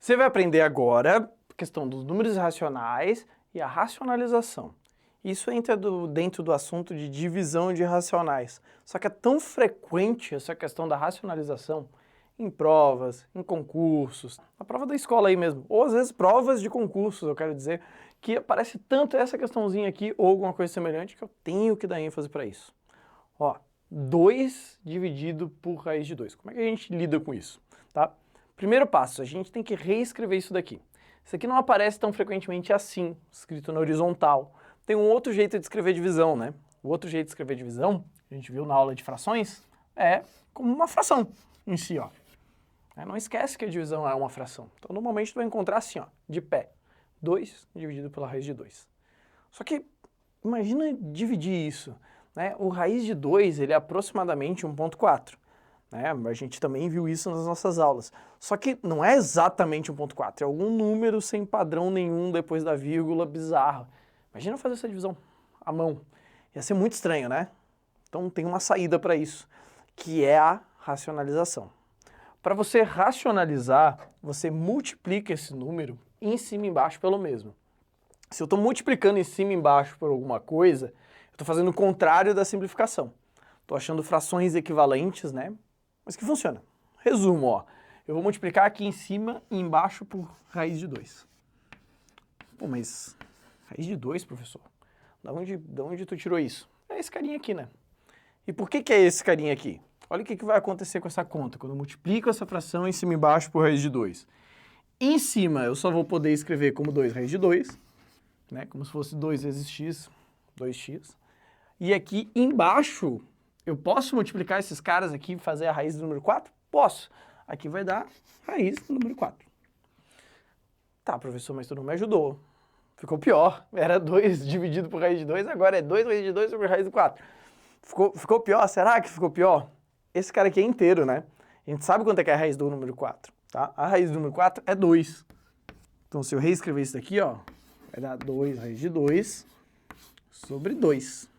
Você vai aprender agora a questão dos números irracionais e a racionalização. Isso entra dentro do assunto de divisão de racionais. Só que é tão frequente essa questão da racionalização em provas, em concursos, na prova da escola aí mesmo, ou às vezes provas de concursos, eu quero dizer, que aparece tanto essa questãozinha aqui ou alguma coisa semelhante que eu tenho que dar ênfase para isso. Ó, 2 dividido por raiz de 2. Como é que a gente lida com isso? Tá? Primeiro passo, a gente tem que reescrever isso daqui. Isso aqui não aparece tão frequentemente assim, escrito na horizontal. Tem um outro jeito de escrever divisão, né? O outro jeito de escrever divisão, a gente viu na aula de frações, é como uma fração em si, ó. Não esquece que a divisão é uma fração. Então, normalmente, tu vai encontrar assim, ó, de pé. 2 dividido pela raiz de 2. Só que, imagina dividir isso, né? O raiz de 2, ele é aproximadamente 1,4. Né? A gente também viu isso nas nossas aulas. Só que não é exatamente 1,4, é algum número sem padrão nenhum depois da vírgula bizarro. Imagina fazer essa divisão à mão. Ia ser muito estranho, né? Então tem uma saída para isso, que é a racionalização. Para você racionalizar, você multiplica esse número em cima e embaixo pelo mesmo. Se eu estou multiplicando em cima e embaixo por alguma coisa, eu estou fazendo o contrário da simplificação. Estou achando frações equivalentes, né? Mas que funciona. Resumo, ó. Eu vou multiplicar aqui em cima e embaixo por raiz de 2. Pô, mas raiz de 2, professor? Da onde tu tirou isso? É esse carinha aqui, né? E por que é esse carinha aqui? Olha o que vai acontecer com essa conta, quando eu multiplico essa fração em cima e embaixo por raiz de 2. Em cima, eu só vou poder escrever como 2 raiz de 2, né? Como se fosse 2 vezes x, 2x. E aqui embaixo, eu posso multiplicar esses caras aqui e fazer a raiz do número 4? Posso. Aqui vai dar raiz do número 4. Tá, professor, mas tu não me ajudou. Ficou pior. Era 2 dividido por raiz de 2, agora é 2 raiz de 2 sobre raiz de 4. Ficou pior? Será que ficou pior? Esse cara aqui é inteiro, né? A gente sabe quanto é que é a raiz do número 4, tá? A raiz do número 4 é 2. Então, se eu reescrever isso daqui, ó, vai dar 2 raiz de 2 sobre 2.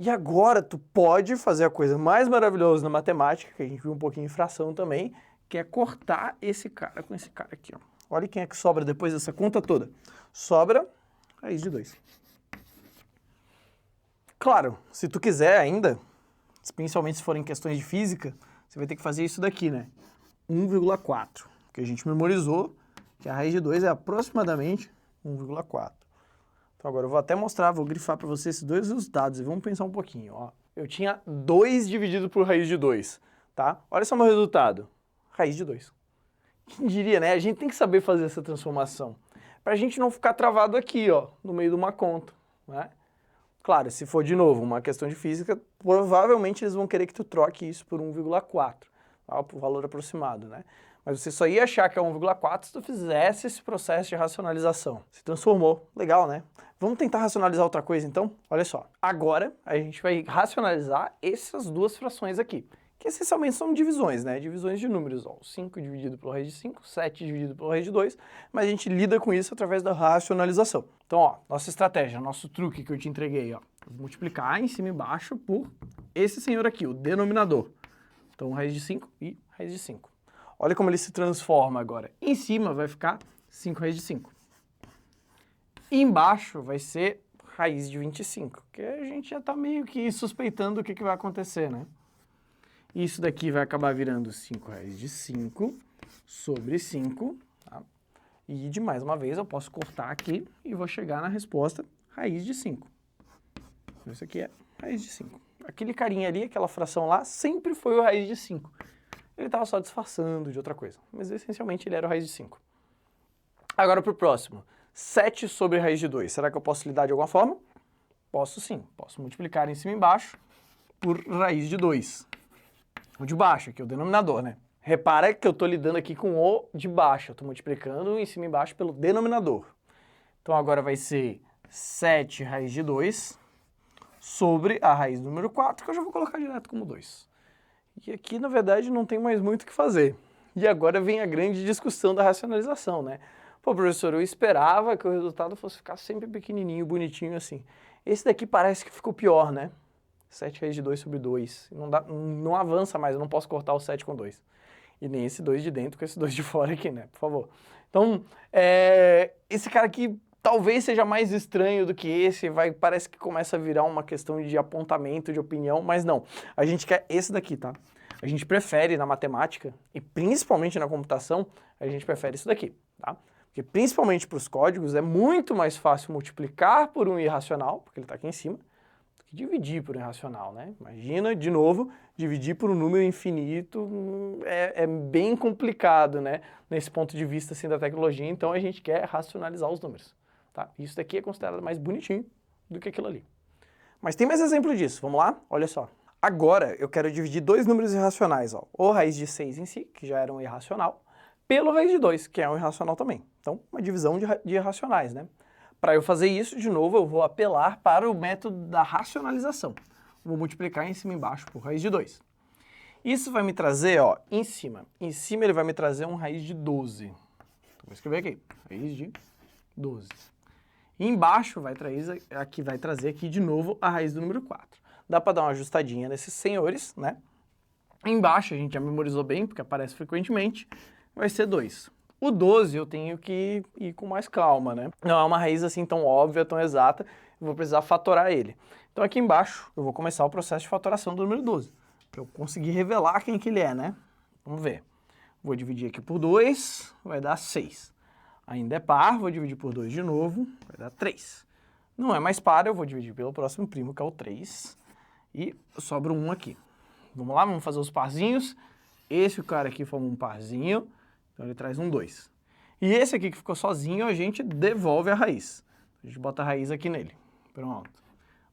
E agora tu pode fazer a coisa mais maravilhosa na matemática, que a gente viu um pouquinho em fração também, que é cortar esse cara com esse cara aqui, ó. Olha quem é que sobra depois dessa conta toda. Sobra raiz de 2. Claro, se tu quiser ainda, principalmente se forem questões de física, você vai ter que fazer isso daqui, né? 1,4, que a gente memorizou que a raiz de 2 é aproximadamente 1,4. Então agora eu vou até mostrar, vou grifar para você esses dois resultados e vamos pensar um pouquinho, ó. Eu tinha 2 dividido por raiz de 2, tá? Olha só o meu resultado, raiz de 2. Quem diria, né? A gente tem que saber fazer essa transformação, para a gente não ficar travado aqui, ó, no meio de uma conta, né? Claro, se for de novo uma questão de física, provavelmente eles vão querer que tu troque isso por 1,4, tá? Por valor aproximado, né? Mas você só ia achar que é 1,4 se tu fizesse esse processo de racionalização. Se transformou. Legal, né? Vamos tentar racionalizar outra coisa, então? Olha só. Agora, a gente vai racionalizar essas duas frações aqui, que essencialmente são divisões, né? Divisões de números, ó. 5 dividido pela raiz de 5, 7 dividido pela raiz de 2, mas a gente lida com isso através da racionalização. Então, ó, nossa estratégia, nosso truque que eu te entreguei, ó. Vou multiplicar em cima e embaixo por esse senhor aqui, o denominador. Então, raiz de 5 e raiz de 5. Olha como ele se transforma agora. Em cima vai ficar 5 raiz de 5. E embaixo vai ser raiz de 25, que a gente já está meio que suspeitando o que vai acontecer, né? Isso daqui vai acabar virando 5 raiz de 5 sobre 5. Tá? E de mais uma vez eu posso cortar aqui e vou chegar na resposta raiz de 5. Isso aqui é raiz de 5. Aquele carinha ali, aquela fração lá, sempre foi o raiz de 5. Ele estava só disfarçando de outra coisa, mas essencialmente ele era o raiz de 5. Agora para o próximo. 7 sobre raiz de 2. Será que eu posso lidar de alguma forma? Posso sim. Posso multiplicar em cima e embaixo por raiz de 2. O de baixo, que é o denominador, né? Repara que eu estou lidando aqui com o de baixo. Eu estou multiplicando em cima e embaixo pelo denominador. Então agora vai ser 7 raiz de 2 sobre a raiz do número 4, que eu já vou colocar direto como 2. E aqui, na verdade, não tem mais muito o que fazer. E agora vem a grande discussão da racionalização, né? Pô, professor, eu esperava que o resultado fosse ficar sempre pequenininho, bonitinho assim. Esse daqui parece que ficou pior, né? 7 raiz de 2 sobre 2. Não avança mais, eu não posso cortar o 7 com 2. E nem esse 2 de dentro com esse 2 de fora aqui, né? Por favor. Então, esse cara aqui talvez seja mais estranho do que esse, parece que começa a virar uma questão de apontamento, de opinião, mas não. A gente quer esse daqui, tá? A gente prefere na matemática, e principalmente na computação, a gente prefere isso daqui, tá? Porque principalmente para os códigos é muito mais fácil multiplicar por um irracional, porque ele está aqui em cima, do que dividir por um irracional, né? Imagina, de novo, dividir por um número infinito é bem complicado, né? Nesse ponto de vista assim, da tecnologia, então a gente quer racionalizar os números, tá? Isso daqui é considerado mais bonitinho do que aquilo ali. Mas tem mais exemplo disso, vamos lá? Olha só. Agora eu quero dividir dois números irracionais, ó, ou raiz de 6 em si, que já era um irracional, pelo raiz de 2, que é um irracional também. Então, uma divisão de irracionais, né? Para eu fazer isso, de novo, eu vou apelar para o método da racionalização. Vou multiplicar em cima e embaixo por raiz de 2. Isso vai me trazer, ó, em cima ele vai me trazer um raiz de 12. Então, vou escrever aqui, raiz de 12. E embaixo vai trazer aqui de novo a raiz do número 4. Dá para dar uma ajustadinha nesses senhores, né? Embaixo a gente já memorizou bem, porque aparece frequentemente, vai ser 2. O 12 eu tenho que ir com mais calma, né? Não é uma raiz assim tão óbvia, tão exata, eu vou precisar fatorar ele. Então aqui embaixo eu vou começar o processo de fatoração do número 12, para eu conseguir revelar quem que ele é, né? Vamos ver. Vou dividir aqui por 2, vai dar 6. Ainda é par, vou dividir por 2 de novo, vai dar 3. Não é mais par, eu vou dividir pelo próximo primo, que é o 3. E sobra um aqui. Vamos lá, vamos fazer os parzinhos. Esse cara aqui forma um parzinho, então ele traz um 2. E esse aqui que ficou sozinho, a gente devolve a raiz. A gente bota a raiz aqui nele. Pronto.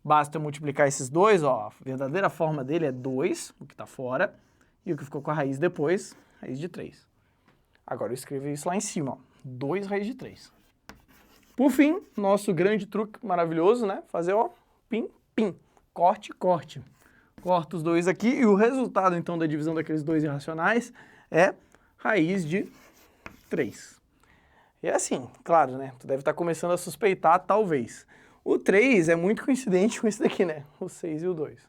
Basta eu multiplicar esses dois, ó, a verdadeira forma dele é 2, o que está fora, e o que ficou com a raiz depois, raiz de 3. Agora eu escrevo isso lá em cima, ó, 2 raiz de 3. Por fim, nosso grande truque maravilhoso, né? Fazer, ó, pim, pim. Corte, corte. Corta os dois aqui e o resultado, então, da divisão daqueles dois irracionais é raiz de 3. E é assim, claro, né? Tu deve estar começando a suspeitar, talvez. O 3 é muito coincidente com esse daqui, né? O 6 e o 2.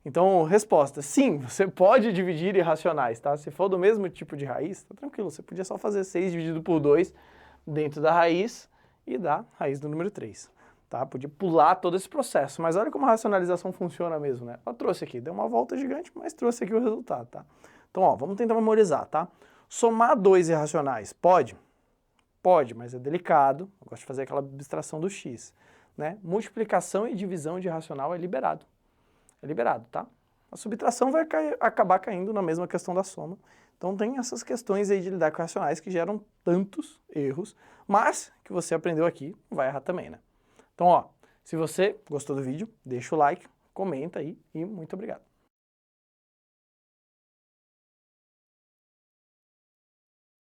Então, resposta, sim, você pode dividir irracionais, tá? Se for do mesmo tipo de raiz, tá tranquilo. Você podia só fazer 6 dividido por 2 dentro da raiz e dar raiz do número 3. Tá? Podia pular todo esse processo, mas olha como a racionalização funciona mesmo, né? Eu trouxe aqui, deu uma volta gigante, mas trouxe aqui o resultado, tá? Então, ó, vamos tentar memorizar, tá? Somar dois irracionais, pode? Pode, mas é delicado. Eu gosto de fazer aquela abstração do x, né? Multiplicação e divisão de irracional é liberado. É liberado, tá? A subtração vai acabar caindo na mesma questão da soma. Então tem essas questões aí de lidar com racionais que geram tantos erros, mas que você aprendeu aqui, vai errar também, né? Então, ó, se você gostou do vídeo, deixa o like, comenta aí e muito obrigado.